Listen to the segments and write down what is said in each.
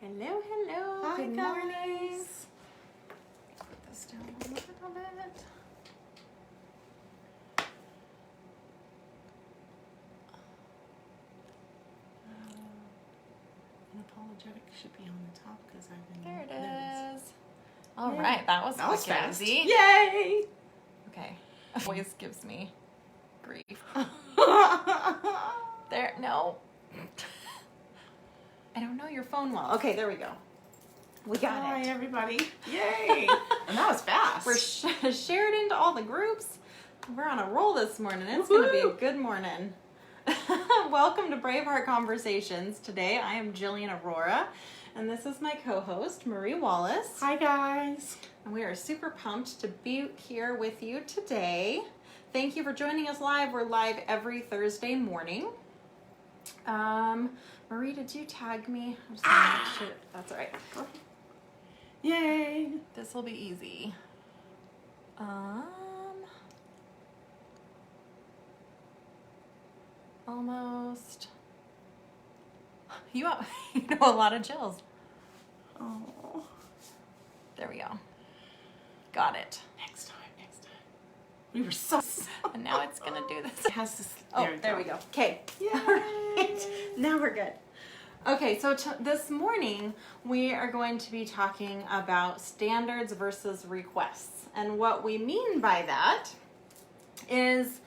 Hello, hello. Hi, Good guys. morning. Put this down a little bit. An apologetic should be on the top because I've been There it nervous. is. All Yay. right, that was quick and fast. easy. Yay! Okay. Always gives me grief. There, no. I don't know your phone well. Okay, there we go. We got Hi, it. everybody. Yay! And that was fast. We're shared into all the groups. We're on a roll this morning. It's going to be a Woo-hoo. good morning. Welcome to Braveheart Conversations. Today I am Jillian Aurora, and this is my co-host, Marie Wallace. Hi, guys. And we are super pumped to be here with you today. Thank you for joining us live. We're live every Thursday morning. Marie, did you tag me? I'm just gonna make sure. That's all right. Yay! This will be easy. Almost. You know a lot of Jills. Oh. There we go. Got it. Next time. We were so... And now it's gonna do this. It has this... Oh, there we go. Okay. Yay! All right. Now we're good. Okay, so this morning we are going to be talking about standards versus requests. And what we mean by that is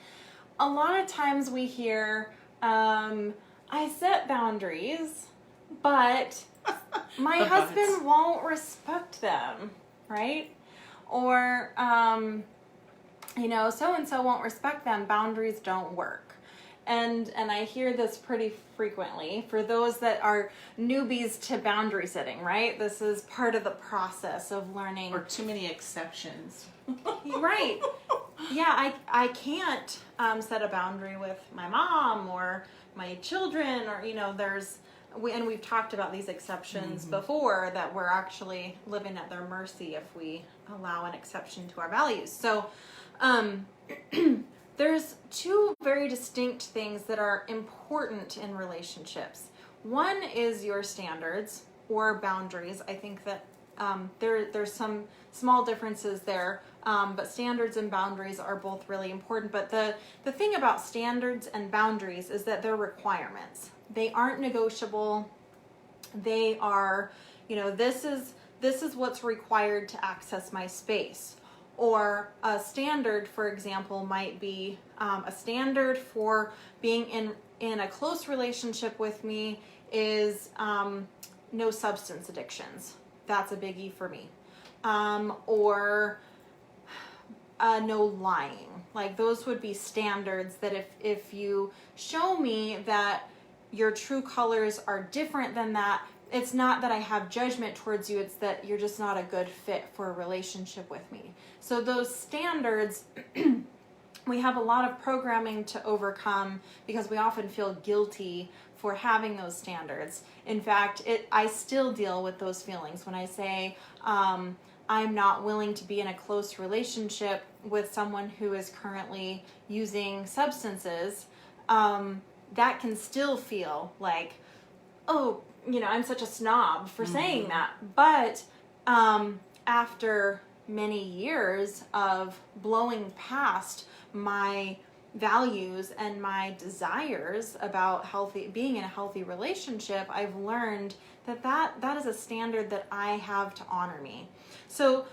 a lot of times we hear, I set boundaries, but my The husband buts. won't respect them, right? Or, so-and-so won't respect them. Boundaries don't work. And I hear this pretty frequently for those that are newbies to boundary setting, right? This is part of the process of learning. Or too many exceptions. Right. Yeah, I can't set a boundary with my mom or my children, or we've talked about these exceptions before, that we're actually living at their mercy if we allow an exception to our values. So there's two very distinct things that are important in relationships. One is your standards or boundaries. I think that there's some small differences there, but standards and boundaries are both really important. But the thing about standards and boundaries is that they're requirements. They aren't negotiable. They are, this is what's required to access my space. Or a standard, for example, might be a standard for being in a close relationship with me is no substance addictions. That's a biggie for me. Or no lying. Like, those would be standards that if you show me that your true colors are different than that, it's not that I have judgment towards you, it's that you're just not a good fit for a relationship with me. So those standards, we have a lot of programming to overcome because we often feel guilty for having those standards. In fact, I still deal with those feelings when I say I'm not willing to be in a close relationship with someone who is currently using substances. That can still feel like, oh, I'm such a snob for saying that. But after many years of blowing past my values and my desires about being in a healthy relationship, I've learned that is a standard that I have to honor me. So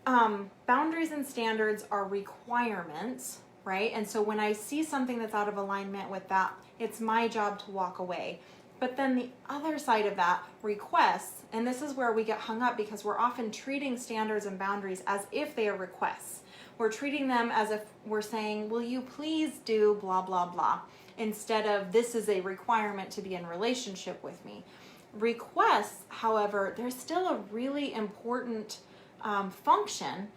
boundaries and standards are requirements, right? And so when I see something that's out of alignment with that, it's my job to walk away. But then the other side of that, requests, and this is where we get hung up because we're often treating standards and boundaries as if they are requests. We're treating them as if we're saying, will you please do blah, blah, blah, instead of this is a requirement to be in relationship with me. Requests, however, there's still a really important function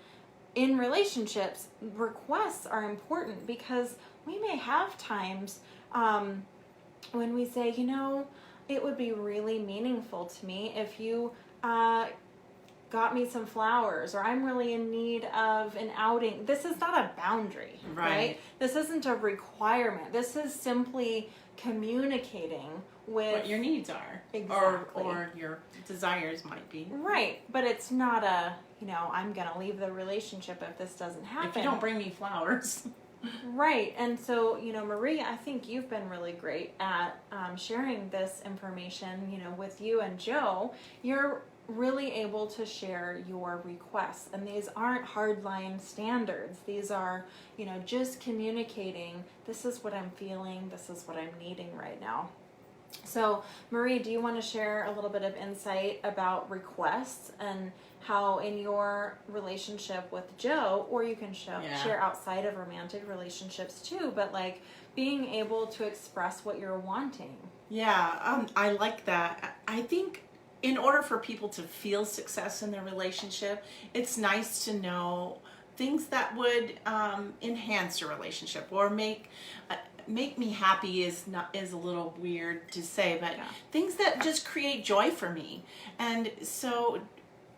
in relationships. Requests are important because we may have times when we say, it would be really meaningful to me if you got me some flowers, or I'm really in need of an outing. This is not a boundary, right? This isn't a requirement. This is simply communicating with what your needs are. Exactly. Or your desires might be. Right, but it's not a, I'm going to leave the relationship if this doesn't happen. If you don't bring me flowers. Right, and so, Marie, I think you've been really great at sharing this information, with you and Joe. You're really able to share your requests, and these aren't hardline standards. These are, just communicating, this is what I'm feeling, this is what I'm needing right now. So, Marie, do you want to share a little bit of insight about requests and how in your relationship with Joe, or you can share outside of romantic relationships too, but like being able to express what you're wanting? Yeah, I like that. I think in order for people to feel success in their relationship, it's nice to know things that would enhance your relationship or make me happy is a little weird to say, but things that just create joy for me. And so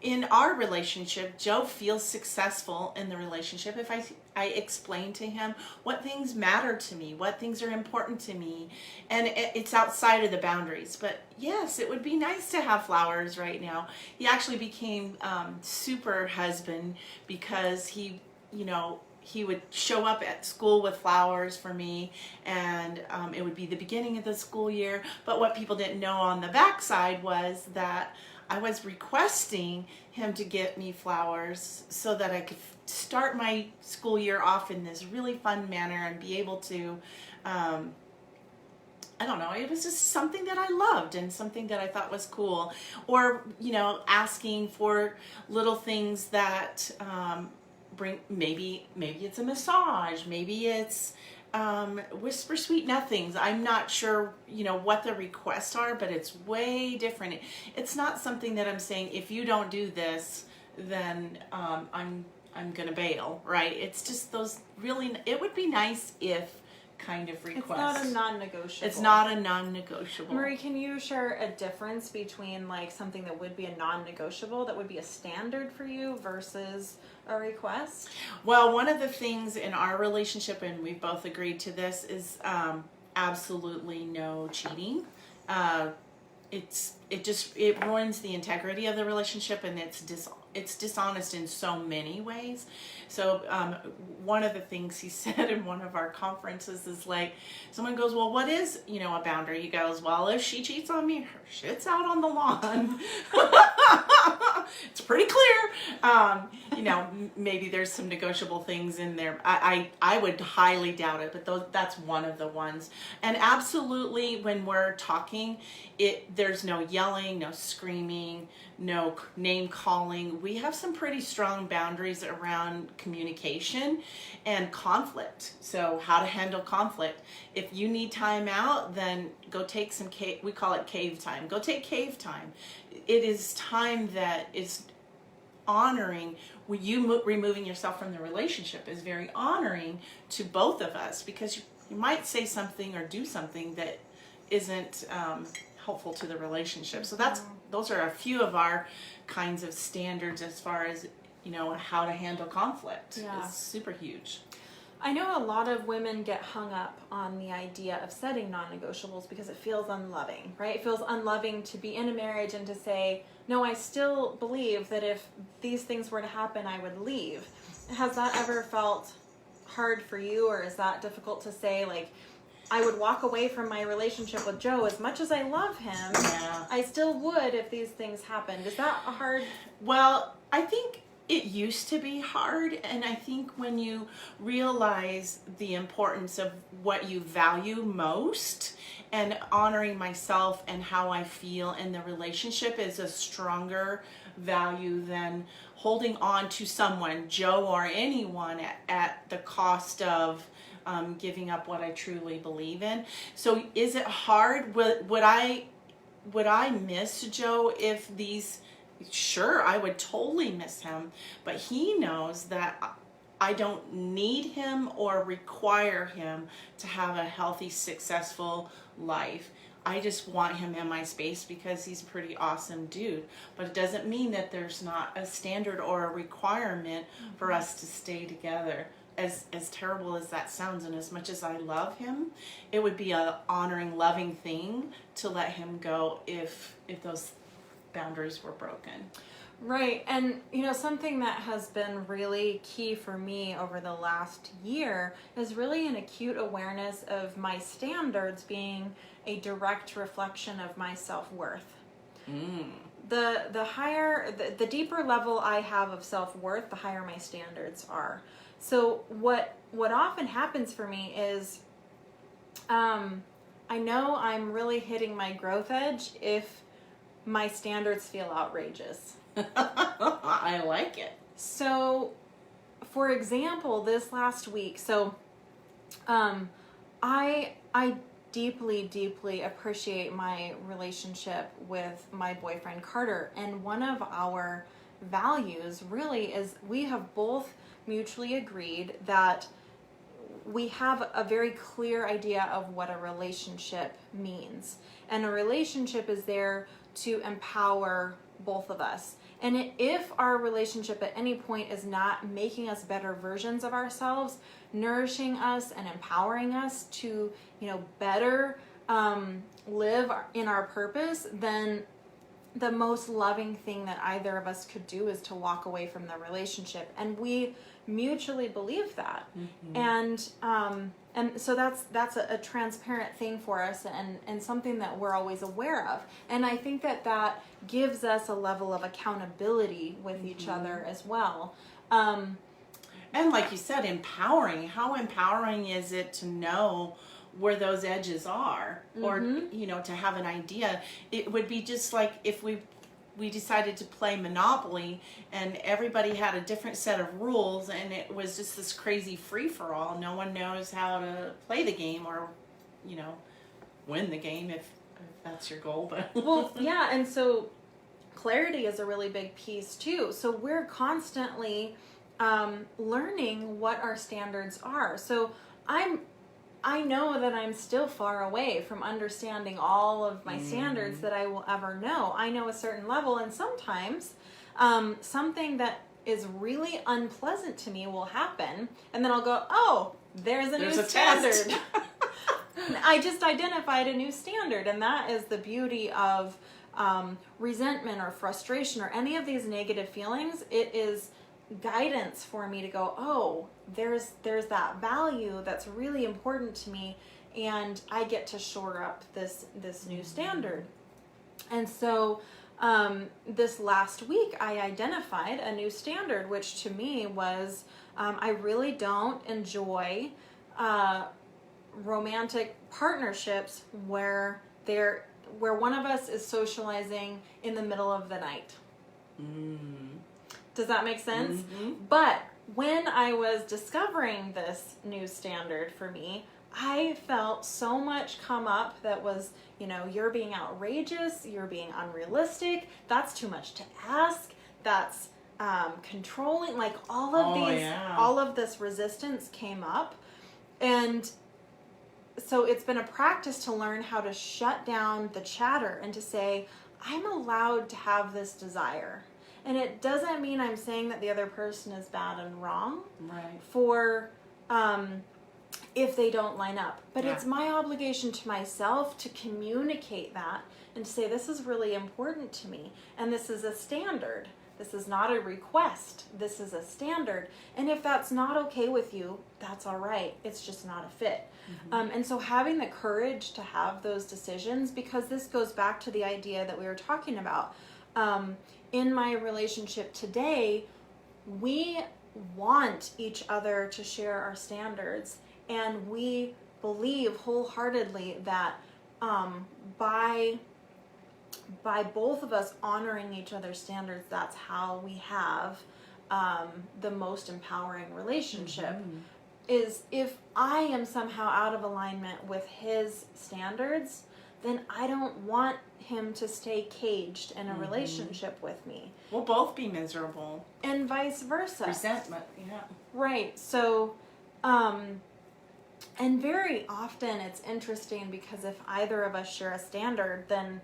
in our relationship, Joe feels successful in the relationship if I explain to him what things matter to me, what things are important to me, and it's outside of the boundaries. But yes, it would be nice to have flowers right now. He actually became super husband because he would show up at school with flowers for me, and it would be the beginning of the school year. But what people didn't know on the backside was that I was requesting him to get me flowers so that I could start my school year off in this really fun manner and be able to, I don't know, it was just something that I loved and something that I thought was cool. Or, asking for little things that bring, maybe it's a massage, maybe it's whisper sweet nothings. I'm not sure, what the requests are, but it's way different. It's not something that I'm saying, if you don't do this, then I'm gonna bail, right? It's just those really, it would be nice if kind of request. It's not a non-negotiable. It's not a non-negotiable. Marie, can you share a difference between like something that would be a non-negotiable, that would be a standard for you, versus a request? Well, one of the things in our relationship, and we've both agreed to this, is absolutely no cheating. It ruins the integrity of the relationship, and it's dishonest in so many ways. So one of the things he said in one of our conferences is like, someone goes, well, what is, a boundary? He goes, well, if she cheats on me, her shit's out on the lawn. It's pretty clear. Maybe there's some negotiable things in there. I would highly doubt it, but that's one of the ones. And absolutely, when we're talking, there's no yelling, no screaming, no name calling. We have some pretty strong boundaries around communication and conflict. So how to handle conflict. If you need time out, then go take some we call it cave time. Go take cave time. It is time that is honoring. You removing yourself from the relationship is very honoring to both of us, because you might say something or do something that isn't helpful to the relationship. So those are a few of our kinds of standards as far as how to handle conflict. Yeah. It's super huge. I know a lot of women get hung up on the idea of setting non-negotiables because it feels unloving, right? It feels unloving to be in a marriage and to say, no, I still believe that if these things were to happen, I would leave. Has that ever felt hard for you, or is that difficult to say, like, I would walk away from my relationship with Joe as much as I love him? Yeah. I still would if these things happened. Is that hard? Well, I think it used to be hard, and I think when you realize the importance of what you value most, and honoring myself and how I feel in the relationship is a stronger value than holding on to someone, Joe or anyone, at the cost of giving up what I truly believe in. So is it hard? Would I miss Joe if these... Sure, I would totally miss him, but he knows that I don't need him or require him to have a healthy, successful life. I just want him in my space because he's a pretty awesome dude. But it doesn't mean that there's not a standard or a requirement for us to stay together. as terrible as that sounds, and as much as I love him, it would be a honoring, loving thing to let him go if those boundaries were broken. Right. And, something that has been really key for me over the last year is really an acute awareness of my standards being a direct reflection of my self-worth. The higher, the deeper level I have of self-worth, the higher my standards are. So what often happens for me is, I know I'm really hitting my growth edge if my standards feel outrageous. I like it. So, for example, this last week, I deeply appreciate my relationship with my boyfriend Carter, and one of our values really is we have both mutually agreed that we have a very clear idea of what a relationship means, and a relationship is there to empower both of us. And if our relationship at any point is not making us better versions of ourselves, nourishing us and empowering us to, better live in our purpose, then the most loving thing that either of us could do is to walk away from the relationship. And we mutually believe that. And so that's a transparent thing for us, and something that we're always aware of. And I think that gives us a level of accountability with each other as well. And like you said, empowering. How empowering is it to know where those edges are, or to have an idea? It would be just like if we decided to play Monopoly and everybody had a different set of rules, and it was just this crazy free-for-all. No one knows how to play the game, or win the game if that's your goal. But well, yeah, and so clarity is a really big piece too. So we're constantly learning what our standards are. So I know that I'm still far away from understanding all of my standards that I will ever know. I know a certain level, and sometimes something that is really unpleasant to me will happen, and then I'll go, oh, there's a new standard. I just identified a new standard, and that is the beauty of resentment or frustration or any of these negative feelings. It is guidance for me to go, oh, there's that value that's really important to me, and I get to shore up this new standard. And so this last week I identified a new standard, which to me was I really don't enjoy romantic partnerships where one of us is socializing in the middle of the night. Does that make sense? But when I was discovering this new standard for me, I felt so much come up that was, you're being outrageous, you're being unrealistic, that's too much to ask, that's controlling, like all of this resistance came up. And so it's been a practice to learn how to shut down the chatter and to say, I'm allowed to have this desire. And it doesn't mean I'm saying that the other person is bad and wrong for if they don't line up. But it's my obligation to myself to communicate that and to say, this is really important to me. And this is a standard. This is not a request. This is a standard. And if that's not okay with you, that's all right. It's just not a fit. And so having the courage to have those decisions, because this goes back to the idea that we were talking about. In my relationship today, we want each other to share our standards, and we believe wholeheartedly that by both of us honoring each other's standards, that's how we have the most empowering relationship. Is if I am somehow out of alignment with his standards, then I don't want him to stay caged in a relationship with me. We'll both be miserable. And vice versa. Resentment, yeah. Right. So, and very often it's interesting because if either of us share a standard, then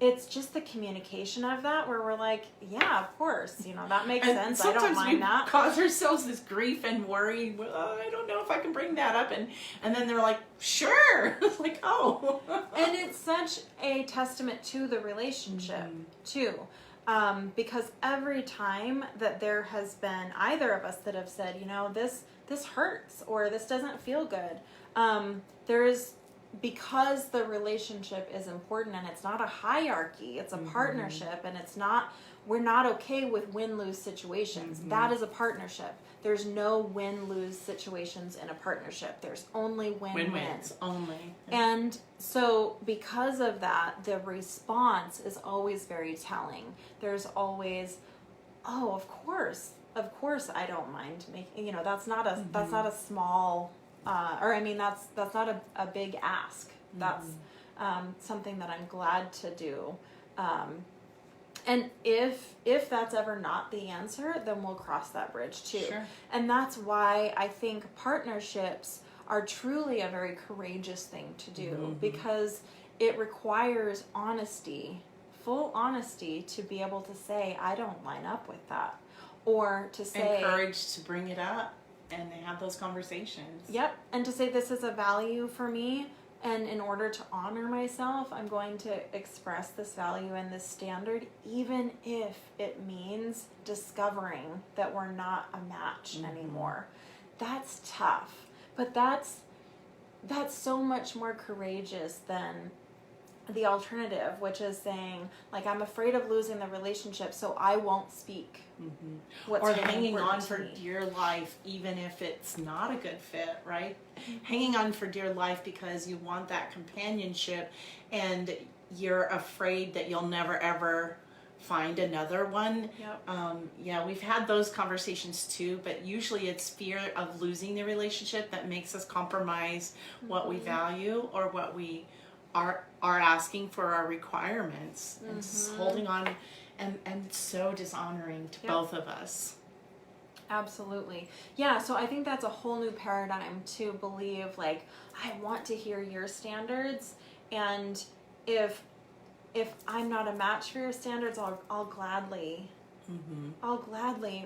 it's just the communication of that where we're like, yeah, of course, that makes And sense. I don't sometimes we mind that. cause ourselves this grief and worry. Well, I don't know if I can bring that up, and then they're like, sure. It's like, oh. And it's such a testament to the relationship too, because every time that there has been either of us that have said, this hurts or this doesn't feel good, because the relationship is important and it's not a hierarchy, it's a partnership, and we're not okay with win-lose situations. That is a partnership. There's no win-lose situations in a partnership. There's only Win-wins only. And so because of that, the response is always very telling. There's always, oh, of course I don't mind making, that's not a small, that's not a big ask. That's something that I'm glad to do. And if that's ever not the answer, then we'll cross that bridge too. Sure. And that's why I think partnerships are truly a very courageous thing to do, because it requires honesty, full honesty, to be able to say, I don't line up with that. Or to say... And courage to bring it up and have those conversations. Yep. And to say, this is a value for me, and in order to honor myself, I'm going to express this value and this standard, even if it means discovering that we're not a match anymore. That's tough. But that's so much more courageous than the alternative, which is saying, like, I'm afraid of losing the relationship, so I won't speak. What's or really hanging on important for to me. dear life, even if it's not a good fit, right? Hanging on for dear life because you want that companionship, and you're afraid that you'll never ever find another one. Yep. We've had those conversations too, but usually it's fear of losing the relationship that makes us compromise what we value or what we are asking for our requirements, and just holding on, and so dishonoring to both of us. Absolutely. Yeah, so I think that's a whole new paradigm to believe, like, I want to hear your standards, and if I'm not a match for your standards, I'll gladly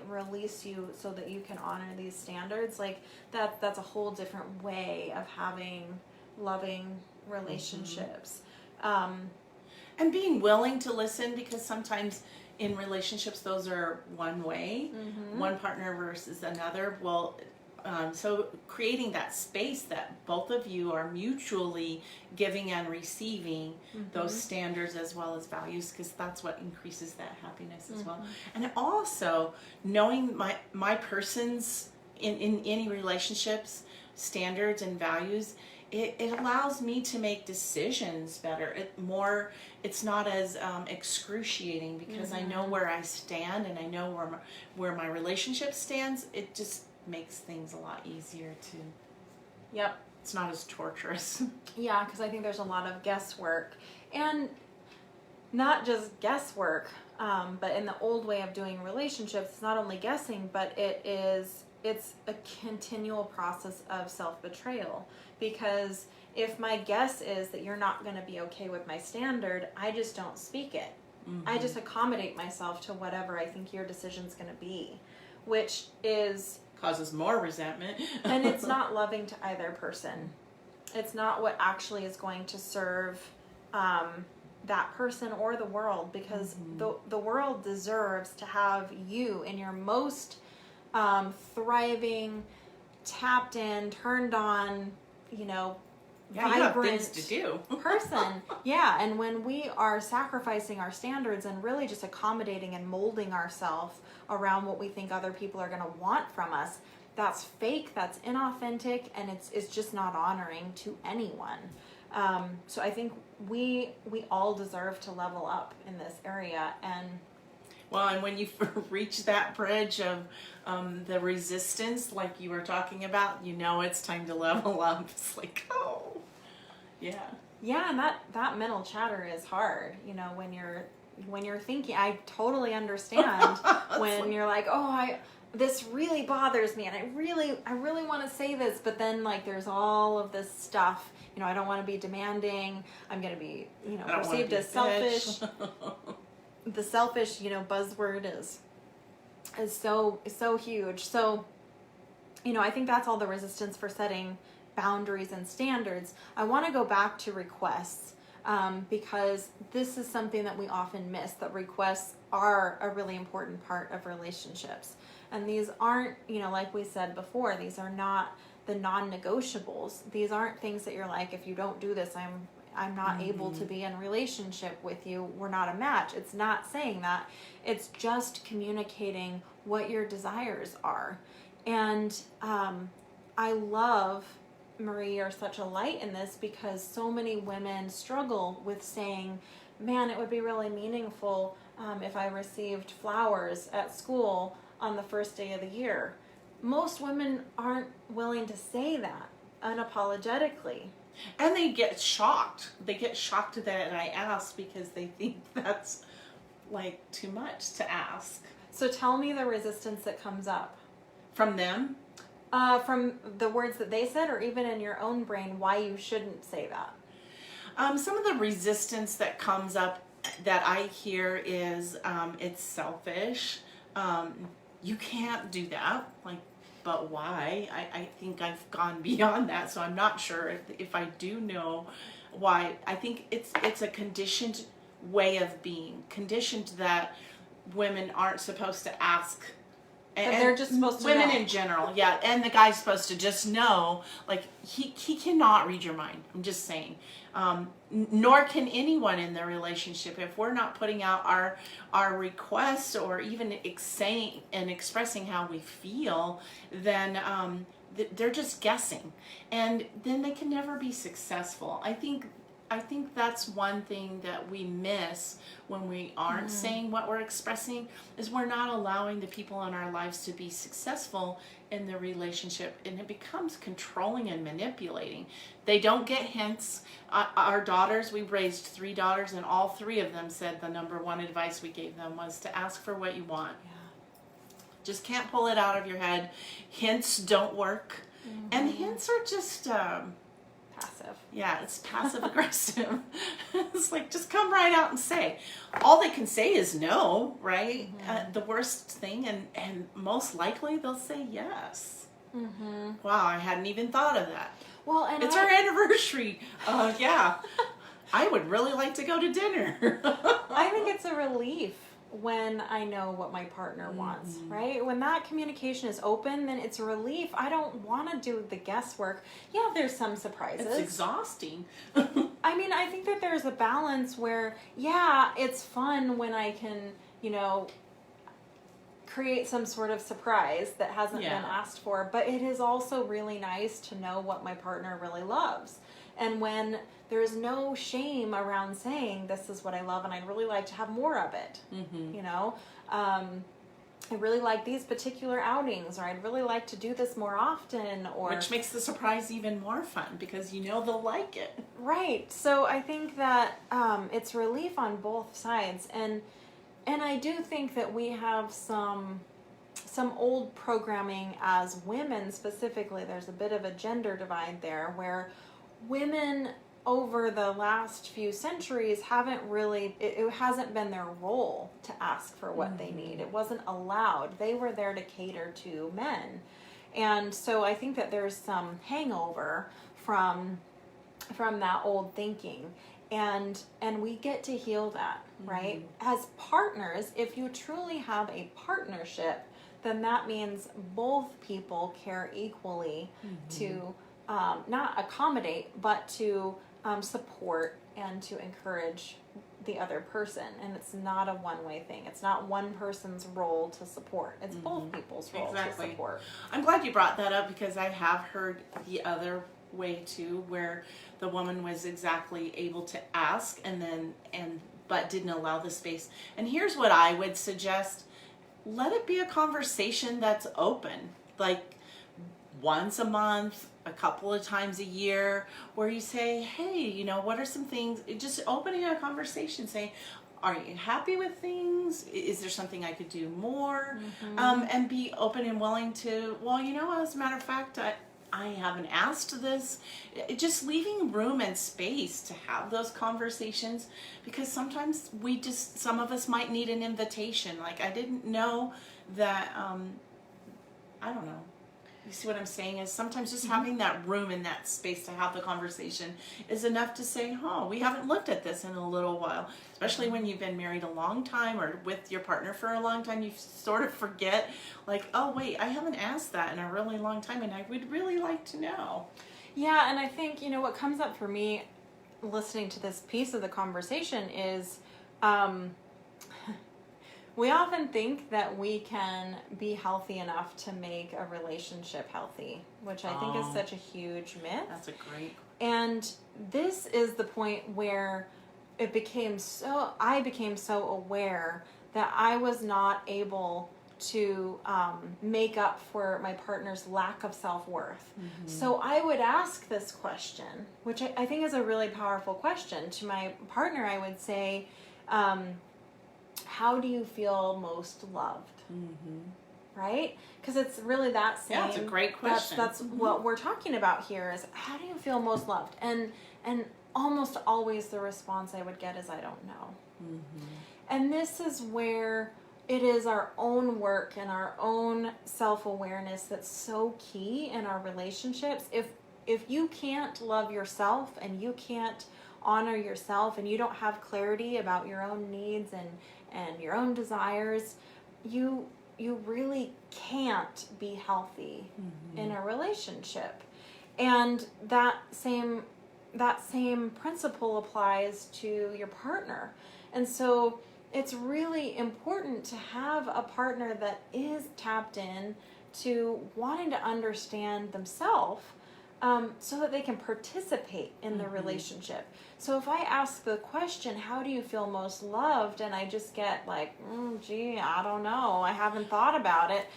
release you so that you can honor these standards. Like, that's a whole different way of having loving relationships. And being willing to listen, because sometimes in relationships those are one way, one partner versus another. Well, so creating that space that both of you are mutually giving and receiving those standards as well as values, because that's what increases that happiness as well. And also knowing my person's in any relationships standards and values, it allows me to make decisions better. It's not as excruciating, because I know where I stand, and I know where my relationship stands. It just makes things a lot easier to. Yep. It's not as torturous. Yeah, because I think there's a lot of guesswork, and not just guesswork, but in the old way of doing relationships, it's not only guessing, but it's a continual process of self-betrayal. Because if my guess is that you're not going to be okay with my standard, I just don't speak it. I just accommodate myself to whatever I think your decision's going to be, which causes more resentment. And it's not loving to either person. It's not what actually is going to serve that person or the world, because the world deserves to have you in your most thriving, tapped in, turned on, vibrant, you have things to do. person. Yeah, and when we are sacrificing our standards and really just accommodating and molding ourselves around what we think other people are going to want from us, that's fake, that's inauthentic, and it's just not honoring to anyone. So I think we all deserve to level up in this area. And well, and when you reach that bridge of the resistance, like you were talking about, it's time to level up. It's like, oh, yeah. Yeah, and that mental chatter is hard. When you're thinking, I totally understand when you're like, oh, this really bothers me, and I really want to say this, but then, like, there's all of this stuff I don't want to be demanding. I'm going to be, I don't wanna perceived be a as selfish. bitch. The selfish, buzzword is so huge. So, I think that's all the resistance for setting boundaries and standards. I want to go back to requests, because this is something that we often miss, that requests are a really important part of relationships. And these aren't, like we said before, these are not the non-negotiables. These aren't things that you're like, if you don't do this, I'm not able to be in relationship with you. We're not a match. It's not saying that. It's just communicating what your desires are. And I love, Marie, you're such a light in this, because so many women struggle with saying, man, it would be really meaningful if I received flowers at school on the first day of the year. Most women aren't willing to say that unapologetically. And they get shocked. They get shocked that I ask, because they think that's like too much to ask. So tell me the resistance that comes up. From them? From the words that they said, or even in your own brain, why you shouldn't say that. Some of the resistance that comes up that I hear is it's selfish. You can't do that. Like, but why? I think I've gone beyond that, so I'm not sure if I do know why. I think it's a conditioned way of being, conditioned that women aren't supposed to ask. And they're just supposed to women know. in general, yeah, and the guy's supposed to just know, like, he cannot read your mind. I'm just saying. Nor can anyone in their relationship. If we're not putting out our requests, or even saying and expressing how we feel, then they're just guessing, and then they can never be successful. I think that's one thing that we miss when we aren't saying what we're expressing, is we're not allowing the people in our lives to be successful in the relationship, and it becomes controlling and manipulating. They don't get hints. Our daughters, we raised 3 daughters, and all 3 of them said the number one advice we gave them was to ask for what you want. Yeah. Just can't pull it out of your head. Hints don't work. And hints are just... Passive. Yeah, it's passive aggressive. It's like, just come right out and say. All they can say is no, right? The worst thing, and most likely they'll say yes. Wow, I hadn't even thought of that. Well, and It's our anniversary. Yeah, I would really like to go to dinner. I think it's a relief when I know what my partner wants, right? When that communication is open, then it's a relief. I don't want to do the guesswork. Yeah, there's some surprises. It's exhausting. I mean, I think that there's a balance where, yeah, it's fun when I can, create some sort of surprise that hasn't been asked for, but it is also really nice to know what my partner really loves. And when there's no shame around saying, this is what I love and I'd really like to have more of it, I really like these particular outings, or I'd really like to do this more often, or... Which makes the surprise even more fun, because they'll like it. Right. So I think that it's relief on both sides. And I do think that we have some old programming as women specifically. There's a bit of a gender divide there, where women over the last few centuries haven't really, it hasn't been their role to ask for what they need. It wasn't allowed. They were there to cater to men. And so I think that there's some hangover from that old thinking. And we get to heal that, right? As partners, if you truly have a partnership, then that means both people care equally to not accommodate, but to support and to encourage the other person. And it's not a one-way thing. It's not one person's role to support. It's both people's role to support. I'm glad you brought that up, because I have heard the other way too, where the woman was exactly able to ask but didn't allow the space. And here's what I would suggest: let it be a conversation that's open, like once a month, a couple of times a year, where you say, hey, what are some things, just opening a conversation, saying, are you happy with things? Is there something I could do more? And be open and willing to, as a matter of fact, I haven't asked this. Just leaving room and space to have those conversations, because sometimes some of us might need an invitation. Like, I didn't know that, I don't know. You see what I'm saying? Is sometimes just having that room and that space to have the conversation is enough to say, oh, we haven't looked at this in a little while. Especially when you've been married a long time or with your partner for a long time, you sort of forget, like, oh, wait, I haven't asked that in a really long time, and I would really like to know. Yeah, and I think, what comes up for me listening to this piece of the conversation is, we often think that we can be healthy enough to make a relationship healthy, which I think is such a huge myth. That's a great. And this is the point where I became so aware that I was not able to make up for my partner's lack of self-worth. Mm-hmm. So I would ask this question, which I think is a really powerful question. To my partner, I would say, how do you feel most loved? Mm-hmm. Right? Because it's really that same. Yeah, it's a great question. That's what we're talking about here is, how do you feel most loved? And almost always the response I would get is, I don't know. Mm-hmm. And this is where it is our own work and our own self-awareness that's so key in our relationships. If you can't love yourself and you can't honor yourself and you don't have clarity about your own needs and your own desires, you really can't be healthy in a relationship. And that same principle applies to your partner. And so it's really important to have a partner that is tapped in to wanting to understand themselves, so that they can participate in the relationship. So if I ask the question, how do you feel most loved? And I just get like, gee, I don't know. I haven't thought about it.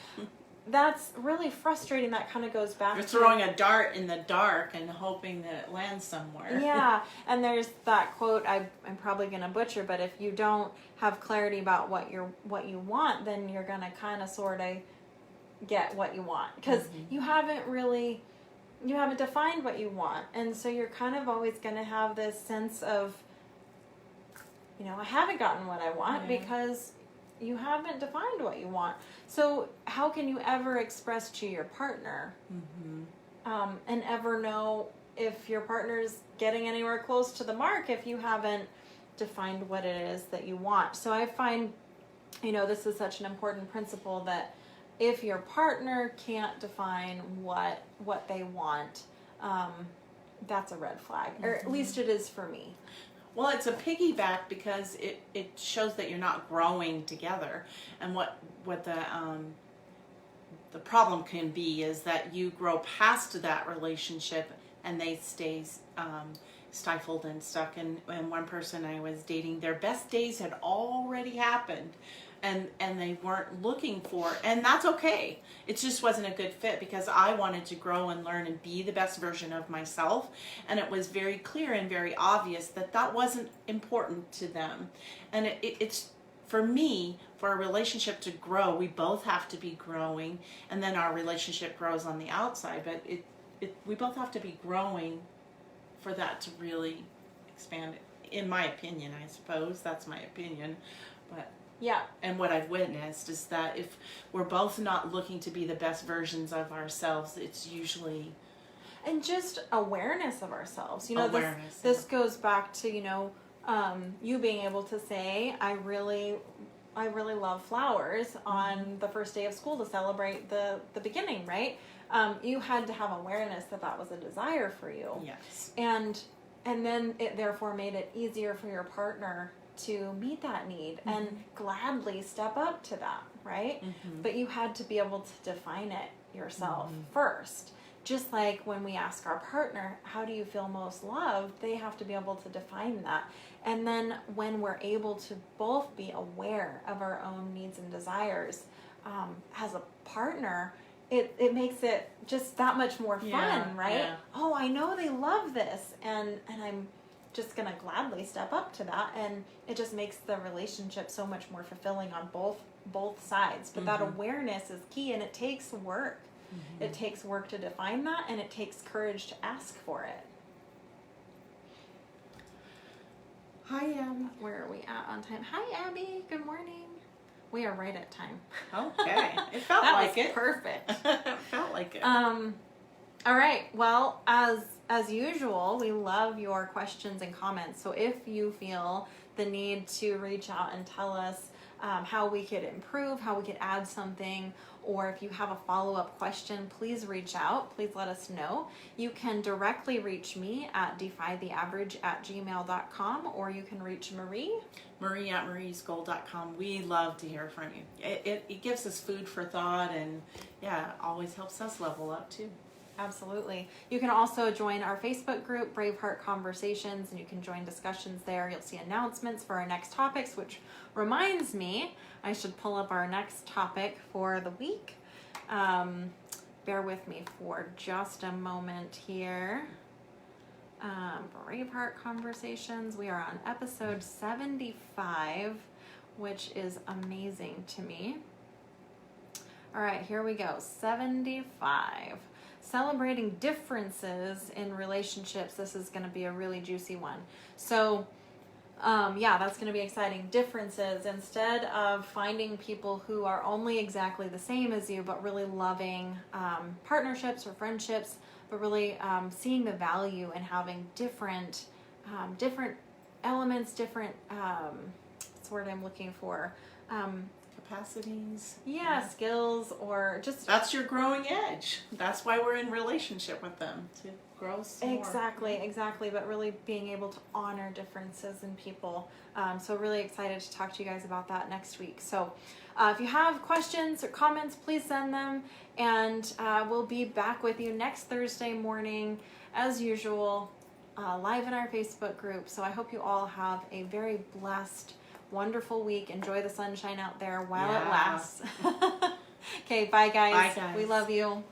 That's really frustrating. That kind of goes back You're throwing a dart in the dark and hoping that it lands somewhere. Yeah. And there's that quote I'm probably going to butcher, but if you don't have clarity about what you want, then you're going to kind of sort of get what you want. Because you haven't defined what you want. And so you're kind of always going to have this sense of, I haven't gotten what I want because you haven't defined what you want. So how can you ever express to your partner and ever know if your partner's getting anywhere close to the mark if you haven't defined what it is that you want? So I find, this is such an important principle that if your partner can't define what they want, that's a red flag, or at least it is for me. Well, it's a piggyback because it shows that you're not growing together, and what the problem can be is that you grow past that relationship and they stay stifled and stuck. And one person I was dating, their best days had already happened. And they weren't looking for, and that's okay. It just wasn't a good fit because I wanted to grow and learn and be the best version of myself. And it was very clear and very obvious that wasn't important to them. And it's, for me, for a relationship to grow, we both have to be growing, and then our relationship grows on the outside. But we both have to be growing for that to really expand. In my opinion, I suppose that's my opinion, but. Yeah. And what I've witnessed is that if we're both not looking to be the best versions of ourselves, it's usually... And just awareness of ourselves. Awareness. This goes back to, you being able to say, I really love flowers on the first day of school to celebrate the beginning, right? You had to have awareness that was a desire for you. Yes. And then it therefore made it easier for your partner to meet that need and gladly step up to that, right? But you had to be able to define it yourself first. Just like when we ask our partner, how do you feel most loved? They have to be able to define that. And then when we're able to both be aware of our own needs and desires as a partner, it makes it just that much more fun, right? Yeah. Oh, I know they love this, and I'm just gonna gladly step up to that, and it just makes the relationship so much more fulfilling on both sides. But that awareness is key, and it takes work. It takes work to define that, and it takes courage to ask for it. Hi, Abby. Where are we at on time? Hi, Abby. Good morning. We are right at time. Okay. It felt That like was it. perfect. It felt like it. All right. Well, as usual, we love your questions and comments. So if you feel the need to reach out and tell us how we could improve, how we could add something, or if you have a follow-up question, please reach out. Please let us know. You can directly reach me at defytheaverage@gmail.com, or you can reach Marie. Marie at mariesgold.com. We love to hear from you. It gives us food for thought, and yeah, always helps us level up too. Absolutely. You can also join our Facebook group, Braveheart Conversations, and you can join discussions there. You'll see announcements for our next topics, which reminds me, I should pull up our next topic for the week. Bear with me for just a moment here. Braveheart Conversations. We are on episode 75, which is amazing to me. All right, here we go. 75. Celebrating differences in relationships. This is going to be a really juicy one. So, yeah, that's going to be exciting. Differences. Instead of finding people who are only exactly the same as you, but really loving partnerships or friendships, but really seeing the value in having different elements, different, what's the word I'm looking for? Capacities. Yeah, skills, or just... That's your growing edge. That's why we're in relationship with them, to grow some more. Exactly, but really being able to honor differences in people. So really excited to talk to you guys about that next week. So if you have questions or comments, please send them, and we'll be back with you next Thursday morning, as usual, live in our Facebook group. So I hope you all have a very blessed, wonderful week. Enjoy the sunshine out there while it lasts. Okay, bye guys. Bye, guys. We love you.